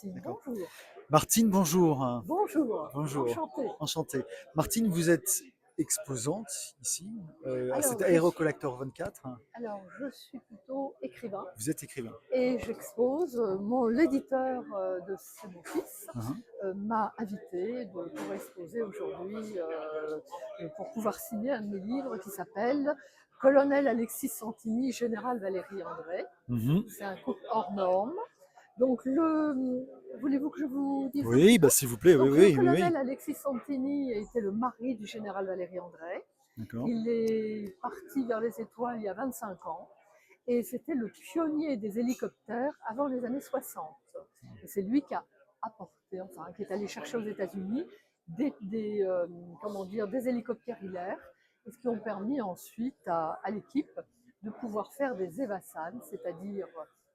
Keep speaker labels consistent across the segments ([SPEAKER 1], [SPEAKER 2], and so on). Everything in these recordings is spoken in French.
[SPEAKER 1] D'accord.
[SPEAKER 2] Bonjour.
[SPEAKER 1] Martine, bonjour.
[SPEAKER 2] Bonjour,
[SPEAKER 1] Bonjour,
[SPEAKER 2] enchantée.
[SPEAKER 1] enchanté. Martine, vous êtes exposante ici, à cet
[SPEAKER 2] Alors
[SPEAKER 1] Aérocollector 24.
[SPEAKER 2] je suis plutôt écrivain
[SPEAKER 1] Vous êtes écrivain.
[SPEAKER 2] et j'expose. L'éditeur de C'est mon fils
[SPEAKER 1] Mhm.
[SPEAKER 2] m'a invité pour exposer aujourd'hui, pour pouvoir signer un de mes livres qui s'appelle Colonel Alexis Santini, Général Valérie André.
[SPEAKER 1] Mhm.
[SPEAKER 2] C'est un couple hors norme. Donc, voulez-vous que je vous dise un petit
[SPEAKER 1] Oui,
[SPEAKER 2] peu?
[SPEAKER 1] bah, s'il vous plaît, oui,
[SPEAKER 2] Donc, le
[SPEAKER 1] oui, oui, oui.
[SPEAKER 2] colonel Alexis Santini était le mari du général Valéry André.
[SPEAKER 1] D'accord.
[SPEAKER 2] Il est parti vers les étoiles il y a 25 ans et c'était le pionnier des hélicoptères avant les années 60. Et c'est lui qui a apporté, enfin, qui est allé chercher aux États-Unis des hélicoptères hilaires, et ce qui ont permis ensuite à l'équipe de pouvoir faire des EVASAN, c'est-à-dire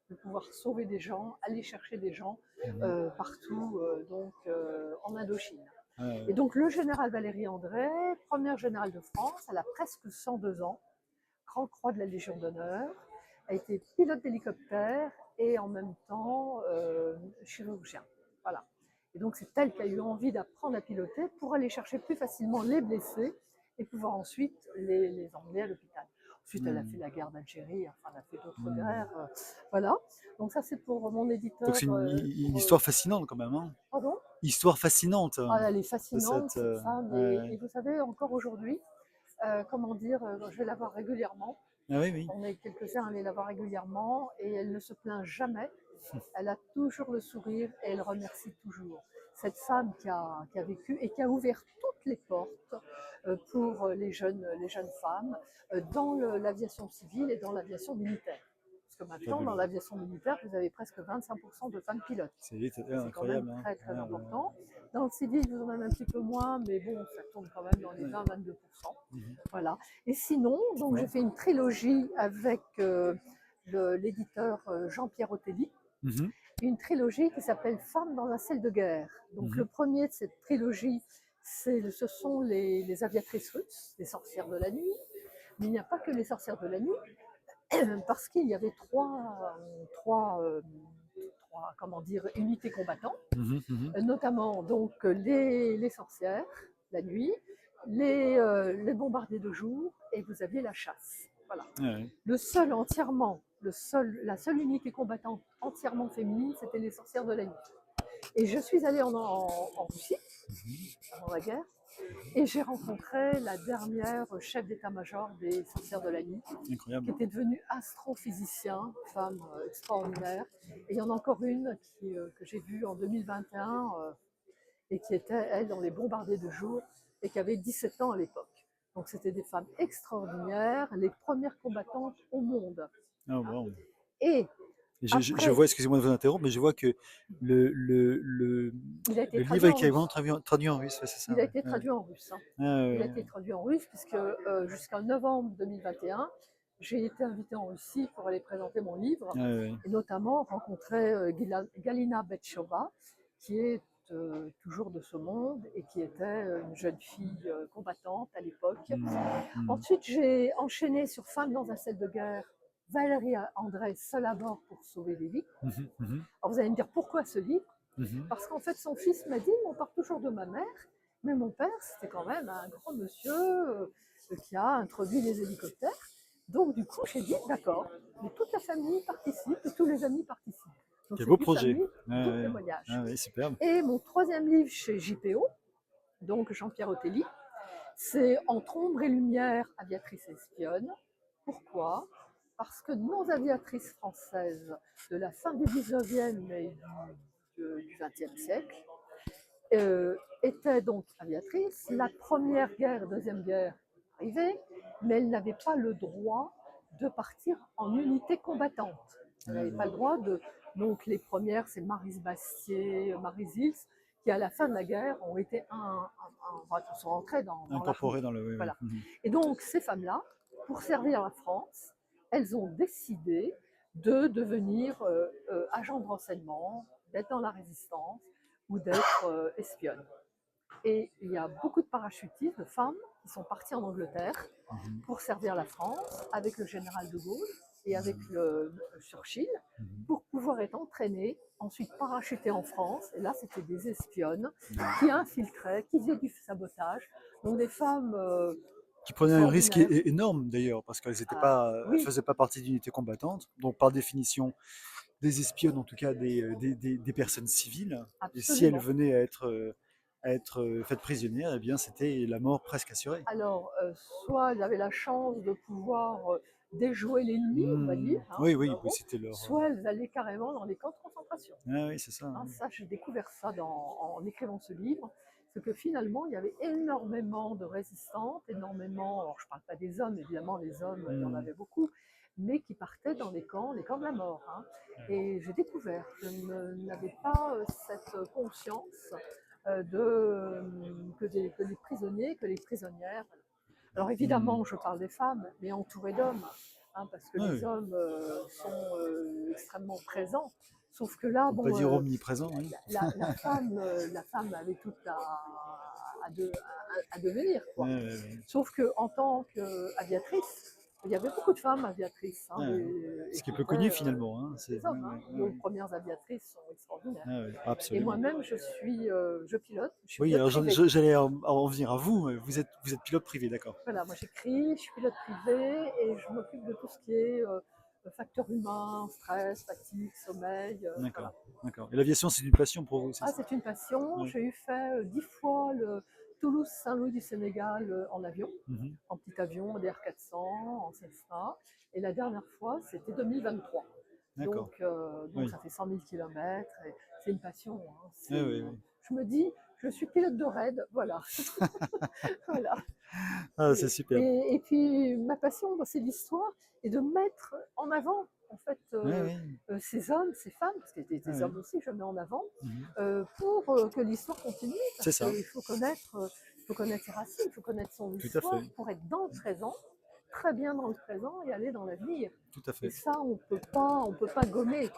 [SPEAKER 2] de pouvoir sauver des gens, aller chercher des gens
[SPEAKER 1] Mhm.
[SPEAKER 2] partout en Indochine. Et
[SPEAKER 1] Ouais.
[SPEAKER 2] donc le général Valéry André, première générale de France, elle a presque 102 ans, Grand Croix de la Légion d'honneur, a été pilote d'hélicoptère et en même temps chirurgien. Voilà. Et donc c'est elle qui a eu envie d'apprendre à piloter pour aller chercher plus facilement les blessés et pouvoir ensuite les emmener à l'hôpital. Ensuite, elle a fait
[SPEAKER 1] Mhm.
[SPEAKER 2] la guerre d'Algérie, enfin, elle a fait d'autres
[SPEAKER 1] Mhm.
[SPEAKER 2] guerres. Voilà. Donc ça, c'est pour mon
[SPEAKER 1] Donc
[SPEAKER 2] éditeur.
[SPEAKER 1] c'est une histoire fascinante quand même, hein.
[SPEAKER 2] Pardon.
[SPEAKER 1] Histoire fascinante
[SPEAKER 2] Ah, elle est
[SPEAKER 1] de
[SPEAKER 2] fascinante,
[SPEAKER 1] cette.
[SPEAKER 2] cette femme. Et
[SPEAKER 1] Ouais.
[SPEAKER 2] vous savez, encore aujourd'hui, je vais la voir régulièrement.
[SPEAKER 1] Ah oui, oui.
[SPEAKER 2] On est quelques-uns à aller la voir régulièrement et elle ne se plaint jamais. Elle a toujours le sourire et elle remercie toujours. Cette femme qui a vécu et qui a ouvert toutes les portes pour les jeunes femmes dans l'aviation civile et dans l'aviation militaire. Parce que maintenant, dans
[SPEAKER 1] Fabuleux.
[SPEAKER 2] l'aviation militaire, vous avez presque 25% de femmes pilotes.
[SPEAKER 1] C'est
[SPEAKER 2] C'est quand même
[SPEAKER 1] incroyable, hein.
[SPEAKER 2] très très
[SPEAKER 1] Ouais,
[SPEAKER 2] important. Dans le civil, vous en avez un petit peu moins, mais bon, ça tourne quand même dans les
[SPEAKER 1] ouais.
[SPEAKER 2] 20-22%.
[SPEAKER 1] Mhm.
[SPEAKER 2] Voilà. Et sinon, donc j'ai
[SPEAKER 1] Dites-moi.
[SPEAKER 2] fait une trilogie avec l'éditeur Jean-Pierre Otelli,
[SPEAKER 1] Mhm.
[SPEAKER 2] une trilogie qui s'appelle Femmes dans un ciel de guerre. Donc le
[SPEAKER 1] Mhm.
[SPEAKER 2] premier de cette trilogie, ce sont les aviatrices russes, les sorcières de la nuit. Mais il n'y a pas que les sorcières de la nuit, parce qu'il y avait trois unités combattantes,
[SPEAKER 1] Mhm. Mhm.
[SPEAKER 2] notamment donc les sorcières la nuit, les bombardiers de jour, et vous aviez la chasse. Voilà.
[SPEAKER 1] Ouais.
[SPEAKER 2] La seule unité combattante entièrement féminine, c'était les sorcières de la nuit. Et je suis allée en Russie, avant la guerre, et j'ai rencontré la dernière chef d'état-major des sorcières de la nuit, qui
[SPEAKER 1] Incroyable.
[SPEAKER 2] était devenue astrophysicien, femme extraordinaire. Et il y en a encore une que j'ai vue en 2021 et qui était, elle, dans les bombardiers de jour et qui avait 17 ans à l'époque. Donc c'était des femmes extraordinaires, les premières combattantes au monde.
[SPEAKER 1] Ah, wow.
[SPEAKER 2] Et
[SPEAKER 1] Je
[SPEAKER 2] après,
[SPEAKER 1] vois, excusez-moi de vous interrompre, mais je vois que le,
[SPEAKER 2] il a été
[SPEAKER 1] le livre
[SPEAKER 2] traduit
[SPEAKER 1] est
[SPEAKER 2] en
[SPEAKER 1] carrément
[SPEAKER 2] russe.
[SPEAKER 1] traduit en russe, ouais, c'est ça,
[SPEAKER 2] Il a
[SPEAKER 1] ouais.
[SPEAKER 2] été
[SPEAKER 1] Ouais.
[SPEAKER 2] traduit en russe.
[SPEAKER 1] Ah,
[SPEAKER 2] Il a
[SPEAKER 1] ouais,
[SPEAKER 2] été
[SPEAKER 1] ouais.
[SPEAKER 2] traduit en russe puisque jusqu'en novembre 2021, j'ai été invitée en Russie pour aller présenter mon livre
[SPEAKER 1] Ouais, ouais.
[SPEAKER 2] et notamment rencontrer Galina Betchova, qui est toujours de ce monde et qui était une jeune fille combattante à l'époque.
[SPEAKER 1] Hmm, hmm.
[SPEAKER 2] Ensuite, j'ai enchaîné sur Femmes dans un ciel de guerre, Valérie André, seule à bord pour sauver des vies.
[SPEAKER 1] Mhm, mhm,
[SPEAKER 2] Alors vous allez me dire pourquoi ce livre?
[SPEAKER 1] mhm.
[SPEAKER 2] Parce qu'en fait, son fils m'a dit, on part toujours de ma mère, mais mon père, c'était quand même un grand monsieur qui a introduit les hélicoptères. Donc du coup, j'ai dit, d'accord, mais toute la famille participe et tous les amis participent. Donc
[SPEAKER 1] Quel
[SPEAKER 2] c'est
[SPEAKER 1] beau
[SPEAKER 2] une
[SPEAKER 1] projet.
[SPEAKER 2] famille
[SPEAKER 1] Ouais,
[SPEAKER 2] de
[SPEAKER 1] ouais.
[SPEAKER 2] témoignages.
[SPEAKER 1] Ah, ouais, superbe.
[SPEAKER 2] Et mon troisième livre chez JPO, donc Jean-Pierre Otelli, c'est Entre ombre et lumière, aviatrice et espionne. Pourquoi? Parce que nos aviatrices françaises de la fin du 19e et du 20e siècle étaient donc aviatrices. La première guerre, deuxième guerre arrivait, mais elles n'avaient pas le droit de partir en unité combattante. Elles
[SPEAKER 1] Ouais,
[SPEAKER 2] n'avaient pas
[SPEAKER 1] ouais.
[SPEAKER 2] le droit de. Donc les premières, c'est Maryse Bastier, Maryse Hils, qui à la fin de la guerre ont été sont entrées dans l'armée.
[SPEAKER 1] Incorporé dans le. Oui, oui.
[SPEAKER 2] Voilà.
[SPEAKER 1] Mhm.
[SPEAKER 2] Et donc ces femmes-là, pour servir la France, elles ont décidé de devenir agents de renseignement, d'être dans la résistance ou d'être espionnes. Et il y a beaucoup de parachutistes, de femmes, qui sont parties en Angleterre
[SPEAKER 1] Mhm.
[SPEAKER 2] pour servir la France avec le général de Gaulle. et avec le Churchill
[SPEAKER 1] Mhm.
[SPEAKER 2] pour pouvoir être entraînées, ensuite parachutées en France. Et là, c'était des espionnes
[SPEAKER 1] Mhm.
[SPEAKER 2] qui infiltraient, qui faisaient du sabotage. Donc des femmes
[SPEAKER 1] Qui prenaient un risque
[SPEAKER 2] extraordinaires.
[SPEAKER 1] énorme d'ailleurs, parce qu'elles étaient
[SPEAKER 2] Ah,
[SPEAKER 1] pas, elles
[SPEAKER 2] oui,
[SPEAKER 1] faisaient pas partie d'unités combattantes, donc par définition des espionnes, en tout cas des personnes civiles. Et si elles
[SPEAKER 2] absolument.
[SPEAKER 1] venaient à être faites prisonnières, eh bien c'était la mort presque assurée.
[SPEAKER 2] Alors, soit elles avaient la chance de pouvoir déjouer l'ennemi, on va dire, hein,
[SPEAKER 1] Oui,
[SPEAKER 2] en
[SPEAKER 1] oui,
[SPEAKER 2] un
[SPEAKER 1] oui,
[SPEAKER 2] mot,
[SPEAKER 1] c'était leur.
[SPEAKER 2] soit elles allaient carrément dans les camps de concentration.
[SPEAKER 1] Ah oui, c'est ça,
[SPEAKER 2] Hein,
[SPEAKER 1] hein.
[SPEAKER 2] ça, j'ai découvert ça en écrivant ce livre, c'est que finalement, il y avait énormément de résistantes, énormément, alors je ne parle pas des hommes, évidemment, les hommes, il y en
[SPEAKER 1] Hmm.
[SPEAKER 2] avait beaucoup, mais qui partaient dans les camps de la mort. Hein. Et j'ai découvert, n'avais pas cette conscience que les prisonniers, que les prisonnières. Alors
[SPEAKER 1] Hmm.
[SPEAKER 2] évidemment, je parle des femmes, mais entourées d'hommes, hein, parce que
[SPEAKER 1] Ah
[SPEAKER 2] les
[SPEAKER 1] oui.
[SPEAKER 2] hommes sont extrêmement présents. Sauf que là,
[SPEAKER 1] Pour pas
[SPEAKER 2] bon,
[SPEAKER 1] dire omniprésent, oui.
[SPEAKER 2] la femme avait tout à devenir,
[SPEAKER 1] Ouais,
[SPEAKER 2] quoi.
[SPEAKER 1] ouais, ouais.
[SPEAKER 2] Sauf que en tant qu'aviatrice, il y avait beaucoup de femmes aviatrices, hein,
[SPEAKER 1] Ouais, ouais.
[SPEAKER 2] et
[SPEAKER 1] Ce qui est
[SPEAKER 2] qui
[SPEAKER 1] peu
[SPEAKER 2] étaient
[SPEAKER 1] connu finalement, hein.
[SPEAKER 2] des
[SPEAKER 1] Ouais,
[SPEAKER 2] hommes. Hein.
[SPEAKER 1] ouais, ouais,
[SPEAKER 2] Nos
[SPEAKER 1] ouais.
[SPEAKER 2] premières aviatrices sont extraordinaires.
[SPEAKER 1] Ouais, ouais,
[SPEAKER 2] Et
[SPEAKER 1] absolument.
[SPEAKER 2] moi-même, je suis
[SPEAKER 1] Oui,
[SPEAKER 2] pilote
[SPEAKER 1] alors
[SPEAKER 2] privé.
[SPEAKER 1] j'allais en venir à vous. Vous êtes pilote privé, d'accord.
[SPEAKER 2] Voilà, moi j'écris, je suis pilote privé et je m'occupe de tout ce qui est facteur humain, stress, fatigue, sommeil. Voilà.
[SPEAKER 1] D'accord, d'accord. Et l'aviation, c'est une passion pour vous, c'est
[SPEAKER 2] Ah,
[SPEAKER 1] ça?
[SPEAKER 2] c'est une passion.
[SPEAKER 1] Oui.
[SPEAKER 2] J'ai eu fait 10 fois le Toulouse-Saint-Louis du Sénégal en avion,
[SPEAKER 1] Mhm.
[SPEAKER 2] en petit avion, en DR400, en Cessna. Et la dernière fois, c'était 2023.
[SPEAKER 1] D'accord.
[SPEAKER 2] Donc
[SPEAKER 1] Oui.
[SPEAKER 2] ça fait 100 000 km. C'est une passion. Hein.
[SPEAKER 1] Oui, oui, oui.
[SPEAKER 2] Je me dis, je suis pilote de raid, voilà. Voilà.
[SPEAKER 1] Ah, c'est super.
[SPEAKER 2] Et puis, ma passion, c'est l'histoire et de mettre en avant, en fait,
[SPEAKER 1] Oui, oui.
[SPEAKER 2] ces hommes, ces femmes, parce que
[SPEAKER 1] Oui,
[SPEAKER 2] des
[SPEAKER 1] oui.
[SPEAKER 2] hommes aussi, je mets en avant,
[SPEAKER 1] Mhm.
[SPEAKER 2] pour que l'histoire continue,
[SPEAKER 1] C'est
[SPEAKER 2] parce
[SPEAKER 1] ça,
[SPEAKER 2] il faut connaître ses racines, il faut connaître son
[SPEAKER 1] tout à
[SPEAKER 2] histoire
[SPEAKER 1] fait,
[SPEAKER 2] pour être dans le présent, très bien dans le présent et aller dans l'avenir.
[SPEAKER 1] tout à
[SPEAKER 2] Et
[SPEAKER 1] fait.
[SPEAKER 2] ça, on peut pas gommer.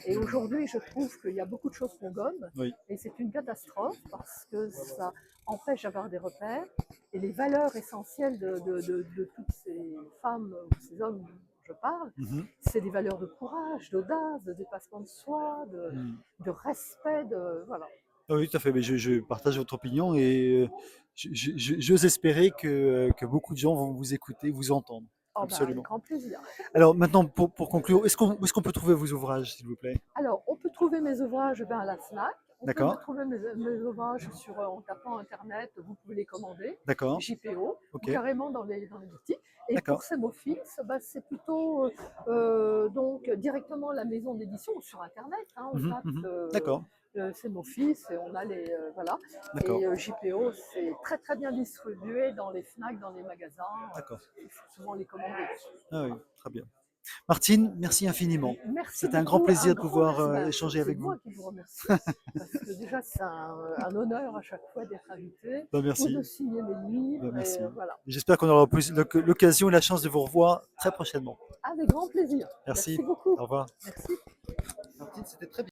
[SPEAKER 2] Et aujourd'hui, je trouve qu'il y a beaucoup de choses qu'on gomme,
[SPEAKER 1] Oui.
[SPEAKER 2] et c'est une catastrophe parce que ça empêche d'avoir des repères. Et les valeurs essentielles de toutes ces femmes ou ces hommes dont je parle,
[SPEAKER 1] Mhm.
[SPEAKER 2] c'est des valeurs de courage, d'audace, de dépassement de soi,
[SPEAKER 1] Mm.
[SPEAKER 2] de respect, voilà.
[SPEAKER 1] Ah oui, tout à fait. Mais je partage votre opinion et j'ose espérer que beaucoup de gens vont vous écouter, vous entendre.
[SPEAKER 2] Oh ben, avec
[SPEAKER 1] Absolument.
[SPEAKER 2] grand plaisir.
[SPEAKER 1] Alors maintenant, pour conclure, est-ce qu'on peut trouver vos ouvrages, s'il vous plaît?
[SPEAKER 2] Alors, on peut trouver mes ouvrages à la FNAC. On peut me
[SPEAKER 1] D'accord,
[SPEAKER 2] trouver mes ouvrages en tapant Internet, vous pouvez les commander,
[SPEAKER 1] d'accord,
[SPEAKER 2] JPO, ou
[SPEAKER 1] ok,
[SPEAKER 2] carrément dans les boutiques. Et pour
[SPEAKER 1] d'accord.
[SPEAKER 2] Sémophils, bah, c'est plutôt donc directement la maison d'édition ou sur Internet. Hein, on
[SPEAKER 1] Mhm,
[SPEAKER 2] tape
[SPEAKER 1] mhm. D'accord,
[SPEAKER 2] Sémophils et on a les. Voilà.
[SPEAKER 1] d'accord,
[SPEAKER 2] Et JPO, c'est très très bien distribué dans les FNAC, dans les magasins.
[SPEAKER 1] d'accord.
[SPEAKER 2] Il faut souvent les commander.
[SPEAKER 1] Ah oui,
[SPEAKER 2] Voilà.
[SPEAKER 1] très bien. Martine, merci infiniment.
[SPEAKER 2] Merci
[SPEAKER 1] C'était un grand
[SPEAKER 2] beaucoup, un
[SPEAKER 1] plaisir de
[SPEAKER 2] grand
[SPEAKER 1] pouvoir
[SPEAKER 2] merci.
[SPEAKER 1] échanger
[SPEAKER 2] C'est
[SPEAKER 1] avec vous.
[SPEAKER 2] moi qui vous remercie, parce que déjà c'est un honneur à chaque fois d'être invité
[SPEAKER 1] Ben,
[SPEAKER 2] ou de
[SPEAKER 1] merci.
[SPEAKER 2] signer mes
[SPEAKER 1] Ben,
[SPEAKER 2] livres. Et
[SPEAKER 1] merci.
[SPEAKER 2] voilà,
[SPEAKER 1] J'espère qu'on aura l'occasion et la chance de vous revoir très prochainement.
[SPEAKER 2] avec grand plaisir.
[SPEAKER 1] Merci.
[SPEAKER 2] Merci beaucoup.
[SPEAKER 1] Au revoir.
[SPEAKER 2] Merci.
[SPEAKER 1] Martine, c'était très bien.